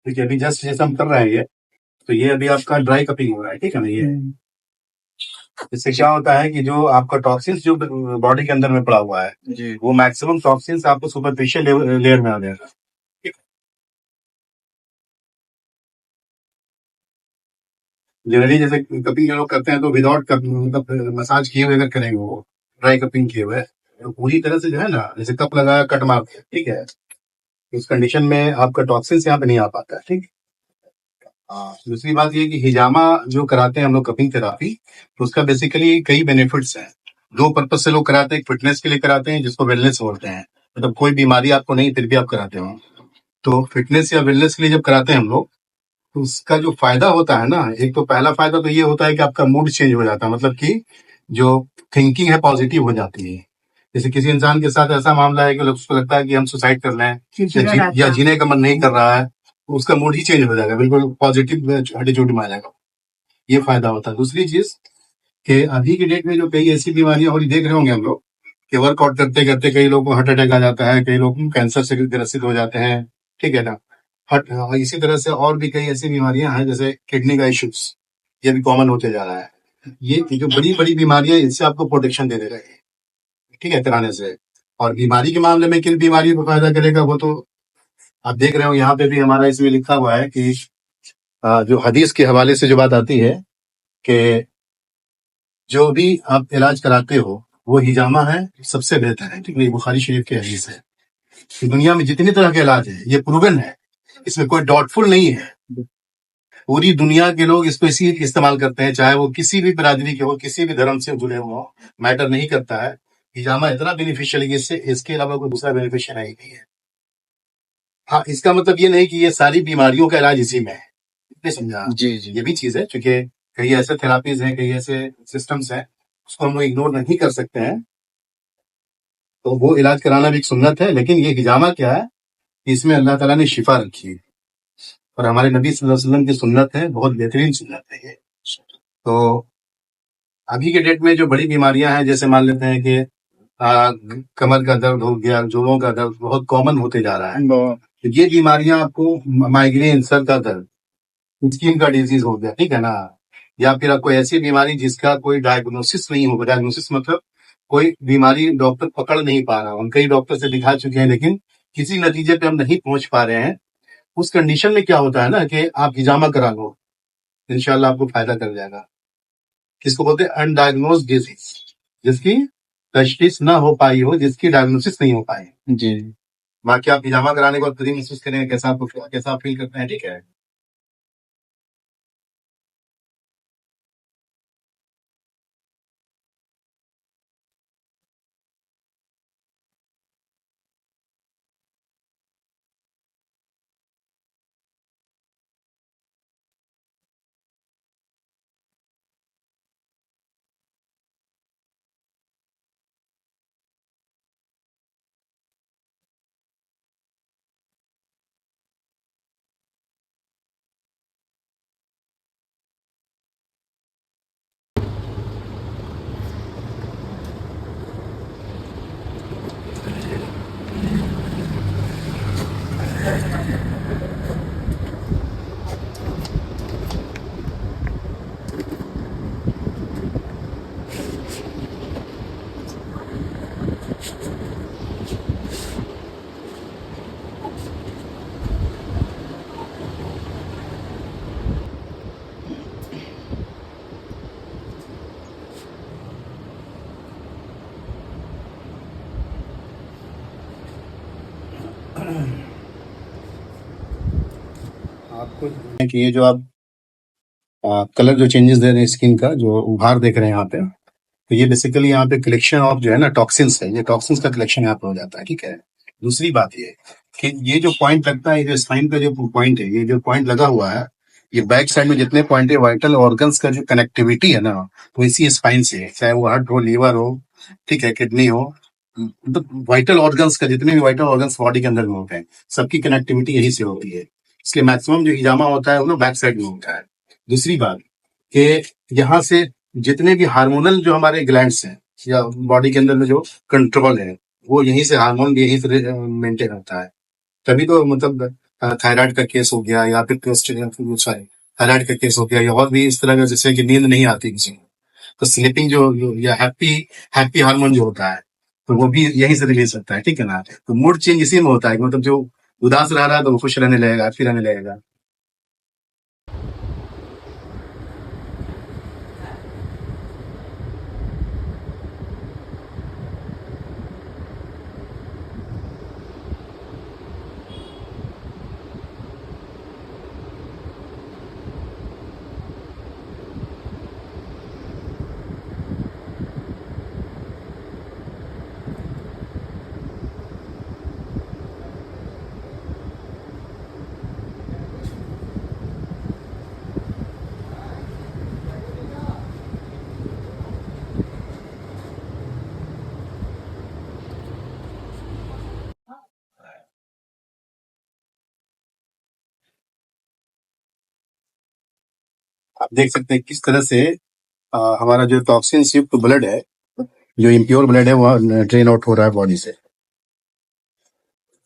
ठीक है, अभी जस्ट जैसे हम कर रहे हैं ये, तो ये अभी आपका ड्राई कपिंग हो रहा है, ठीक है ना। ये इससे क्या होता है कि जो आपका टॉक्सिन्स जो बॉडी के अंदर में पड़ा हुआ है जी वो मैक्सिमम टॉक्सिन्स आपको सुपरफिशियल लेयर में आ जाएगा। जनरली जैसे कपिंग लोग करते हैं तो विदाउट मतलब मसाज किए हुए अगर करेंगे, वो ड्राई कपिंग किए हुए तो पूरी तरह से जो है ना, जैसे कप लगाया कट मार दिया, ठीक है, इस कंडीशन में आपका टॉक्सिन्स यहाँ पे नहीं आ पाता है, ठीक। हाँ, दूसरी बात ये कि हिजामा जो कराते हैं हम लोग कपिंग थेरापी, तो उसका बेसिकली कई बेनिफिट्स हैं। दो पर्पज से लोग कराते हैं, एक फिटनेस के लिए कराते हैं जिसको वेलनेस बोलते हैं, मतलब कोई बीमारी आपको नहीं फिर भी आप कराते हो। तो फिटनेस या वेलनेस के लिए जब कराते हैं हम लोग, तो उसका जो फायदा होता है ना, एक तो पहला फायदा तो ये होता है कि आपका मूड चेंज हो जाता है, मतलब कि जो थिंकिंग है पॉजिटिव हो जाती है। जैसे किसी इंसान के साथ ऐसा मामला है कि उसको लगता है कि हम सुसाइड कर लें या जीने का मन नहीं कर रहा है, तो उसका मूड ही चेंज हो जाएगा, बिल्कुल पॉजिटिव एटीट्यूड में आ जाएगा। ये फायदा होता है। दूसरी चीज कि अभी की डेट में जो कई ऐसी बीमारियां हो रही देख रहे होंगे हम लोग, कि वर्कआउट करते करते कई लोगों को हार्ट अटैक आ जाता है, कई लोग कैंसर से ग्रसित हो जाते हैं, ठीक है ना। इसी तरह से और भी कई ऐसी बीमारियां हैं जैसे किडनी का इश्यूज, ये भी कॉमन होते जा रहा है। ये जो बड़ी बड़ी बीमारियां, इनसे आपको प्रोटेक्शन दे दे रहे हैं, ठीक है, कराने से। और बीमारी के मामले में किन बीमारियों को फायदा करेगा वो तो आप देख रहे हो, यहाँ पे भी हमारा इसमें लिखा हुआ है कि जो हदीस के हवाले से जो बात आती है कि जो भी आप इलाज कराते हो वो हिजामा है सबसे बेहतर है, ठीक है। बुखारी शरीफ की हदीस है कि दुनिया में जितनी तरह के इलाज है ये प्रूवन है, इसमें कोई डाउटफुल नहीं है। पूरी दुनिया के लोग इसको इसी इस्तेमाल करते हैं, चाहे वो किसी भी बिरादरी के हो, किसी भी धर्म से जुड़े हो, मैटर नहीं करता है। हिजामा इतना बेनिफिशियल है कि इससे इसके अलावा कोई दूसरा बेनिफिशियल ही नहीं है। हाँ, इसका मतलब ये नहीं कि ये सारी बीमारियों का इलाज इसी में है, इतने समझा। जी जी ये भी चीज है, क्योंकि कई ऐसे थेरापीज हैं, कई ऐसे सिस्टम्स हैं, उसको हम लोग इग्नोर नहीं कर सकते हैं। तो वो इलाज कराना भी एक सुन्नत है, लेकिन ये हिजामा क्या है, इसमें अल्लाह ताला ने शिफा रखी है और हमारे नबी सल्लल्लाहु अलैहि वसल्लम की सुन्नत है, बहुत बेहतरीन सुन्नत है ये। तो अभी के डेट में जो बड़ी बीमारियां हैं, जैसे मान लेते हैं कि कमर का दर्द हो गया, जोड़ों का दर्द बहुत कॉमन होते जा रहा है। तो ये बीमारियां आपको माइग्रेन, सर का दर्द, स्किन का डिजीज हो गया, ठीक है ना, या फिर आपको ऐसी बीमारी जिसका कोई डायग्नोसिस नहीं होगा, डायग्नोसिस मतलब कोई बीमारी डॉक्टर पकड़ नहीं पा रहा, हम कई डॉक्टर से दिखा चुके हैं लेकिन किसी नतीजे पे हम नहीं पहुंच पा रहे हैं। उस कंडीशन में क्या होता है ना कि आप हिजामा करा लो, इंशाल्लाह आपको फायदा कर जाएगा। किसको बोलते हैं? अनडायग्नोज डिजीज, जिसकी तशखीस ना हो पाई हो, जिसकी डायग्नोसिस नहीं हो पाई। जी बाकी आप हिजामा कराने के बाद खुद ही महसूस करेंगे कैसा आपको, कैसा आप फील करते हैं, ठीक है। आपको कि ये जो आप कलर जो चेंजेस दे रहे हैं स्किन का, जो उभार देख रहे हैं यहाँ पे, तो ये बेसिकली यहाँ पे कलेक्शन ऑफ जो है ना टॉक्सिन्स है, ये टॉक्सिन्स का कलेक्शन यहाँ पे हो जाता है, ठीक है। दूसरी बात ये कि ये जो पॉइंट लगता है, ये जो स्पाइन का जो पॉइंट है, ये जो पॉइंट लगा हुआ है, ये बैक साइड में जितने पॉइंट है वाइटल ऑर्गन्स का जो कनेक्टिविटी है ना, तो इसी स्पाइन से है, चाहे वो हार्ट हो, लीवर हो, ठीक है, किडनी हो, मतलब वाइटल ऑर्गन्स का, जितने भी वाइटल ऑर्गन्स बॉडी के अंदर में होते हैं, सबकी कनेक्टिविटी यही से होती है। इसलिए मैक्सिमम जो हिजामा होता है वो बैक साइड में होता है। दूसरी बात कि यहाँ से जितने भी हार्मोनल जो हमारे ग्लैंड्स हैं या बॉडी के अंदर में जो कंट्रोल है, वो यहीं से, हार्मोन भी यहीं से मेंटेन होता है। तभी तो मतलब थायराइड का केस हो गया या फिर थायराइड का केस हो गया या और भी इस तरह का, जैसे कि नींद नहीं आती किसी को, तो स्लीपिंग या हैप्पी हैप्पी हार्मोन जो होता है, तो वो भी यहीं से रिलीज होता है, ठीक है ना। तो मूड चेंज इसी में होता है, मतलब जो उदास रह रहा है तो वो खुश रहने लगेगा, हैप्पी रहने लगेगा। आप देख सकते हैं किस तरह से हमारा जो टॉक्सिन युक्त ब्लड है, जो इम्प्योर ब्लड है, वो ड्रेन आउट हो रहा है बॉडी से,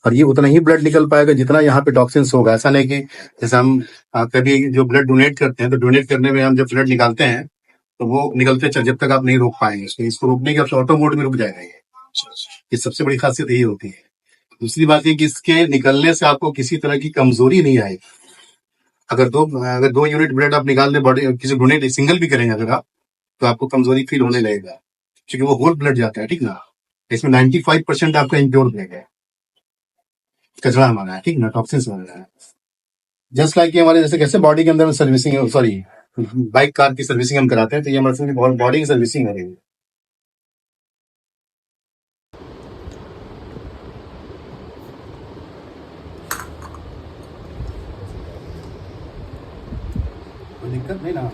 और ये उतना ही ब्लड निकल पाएगा जितना यहाँ पे टॉक्सिन्स होगा। ऐसा नहीं कि जैसे हम कभी जो ब्लड डोनेट करते हैं, तो डोनेट करने में हम जब ब्लड निकालते हैं तो वो निकलते चल, जब तक आप नहीं रोक पाएंगे इसको रोकने के आप ऑटो मोड में रुक जाएगा ये सबसे बड़ी खासियत यही होती है। दूसरी बात ये कि इसके निकलने से आपको किसी तरह की कमजोरी नहीं आएगी। अगर 2 यूनिट ब्लड आप निकाल दें बॉडी किसी डोनेट सिंगल भी करेंगे अगर आप, तो आपको कमजोरी फील होने लगेगा, क्योंकि वो होल ब्लड जाता है, ठीक ना। इसमें 95% आपका इम्प्योर ब्लड है, कचरा हमारा है, ठीक ना, टॉक्सिन्स हमारा है। जस्ट लाइक हमारे जैसे कैसे बॉडी के अंदर में सर्विसिंग, सॉरी बाइक कार की सर्विसिंग हम कराते हैं, तो ये हमारे बॉडी की सर्विसिंग है। कोई दिक्कत नहीं ना।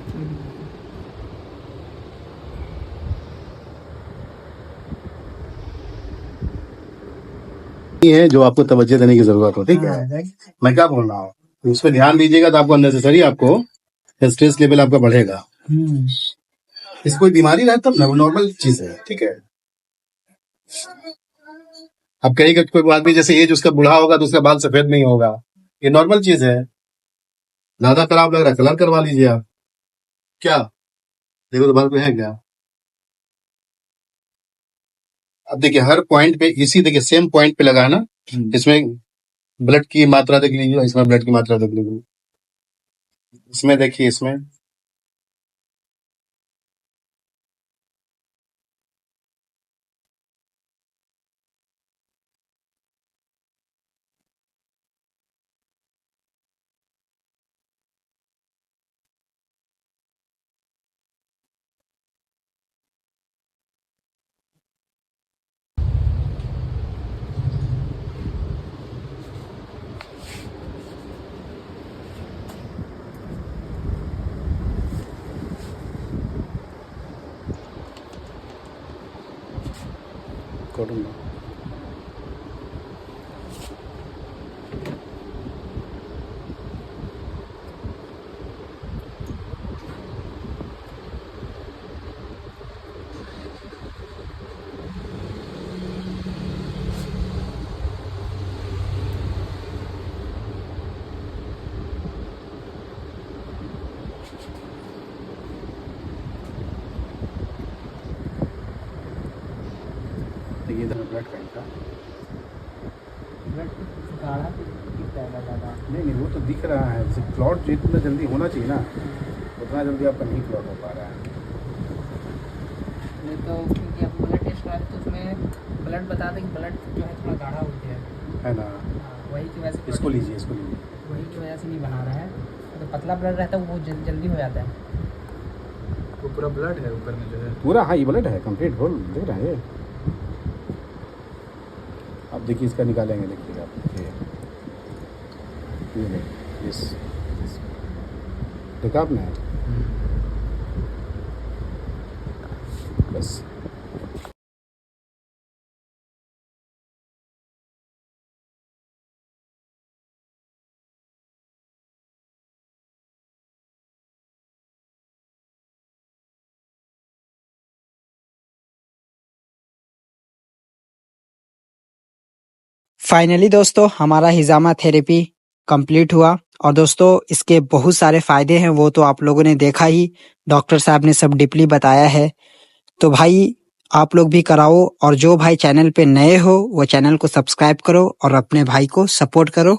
ये है जो आपको तवज्जो देने की जरूरत हो, ठीक है। मैं क्या बोल रहा हूँ, उस पर ध्यान दीजिएगा तो आपको अननेसेसरी आपको स्ट्रेस लेवल आपका बढ़ेगा। इसको कोई बीमारी रहे तब ना, वो नॉर्मल चीज है, ठीक है। अब कहेगा कोई आदमी जैसे एज उसका बूढ़ा होगा तो उसका बाल सफेद नहीं होगा, ये नॉर्मल चीज है। ज्यादा खराब लग रहा है कलर करवा लीजिए आप, क्या देखो तो बाल पे है क्या। अब देखिए हर पॉइंट पे इसी, देखिए सेम पॉइंट पे लगा है ना, इसमें ब्लड की मात्रा देख लीजिए, इसमें ब्लड की मात्रा देख लीजिए, इसमें देखिए, इसमें कॉटन देखिए इधर ब्लड का इनका ब्लड गाढ़ा दिखता है ज़्यादा। नहीं वो तो दिख रहा है, क्लॉट जितना जल्दी होना चाहिए ना, उतना जल्दी आपका नहीं क्लॉट हो पा रहा है। नहीं तो क्योंकि आप ब्लड टेस्ट कराते तो उसमें ब्लड बता दें कि ब्लड जो है थोड़ा गाढ़ा हो गया है ना। हाँ, वही की वजह से इसको लीजिए, इसको लीजिए। वही की वजह से नहीं बना रहा है। तो पतला ब्लड रहता है वो जल्दी हो जाता है। वो पूरा ब्लड है ऊपर में जो है पूरा, हाँ ये ब्लड है कंप्लीट होल, देख रहे हैं। अब देखिए इसका निकालेंगे, देखिएगा आप, ये इस देखा आपने, बस फाइनली दोस्तों हमारा हिजामा थेरेपी कंप्लीट हुआ। और दोस्तों इसके बहुत सारे फायदे हैं, वो तो आप लोगों ने देखा ही, डॉक्टर साहब ने सब डीपली बताया है। तो भाई आप लोग भी कराओ, और जो भाई चैनल पे नए हो वो चैनल को सब्सक्राइब करो और अपने भाई को सपोर्ट करो।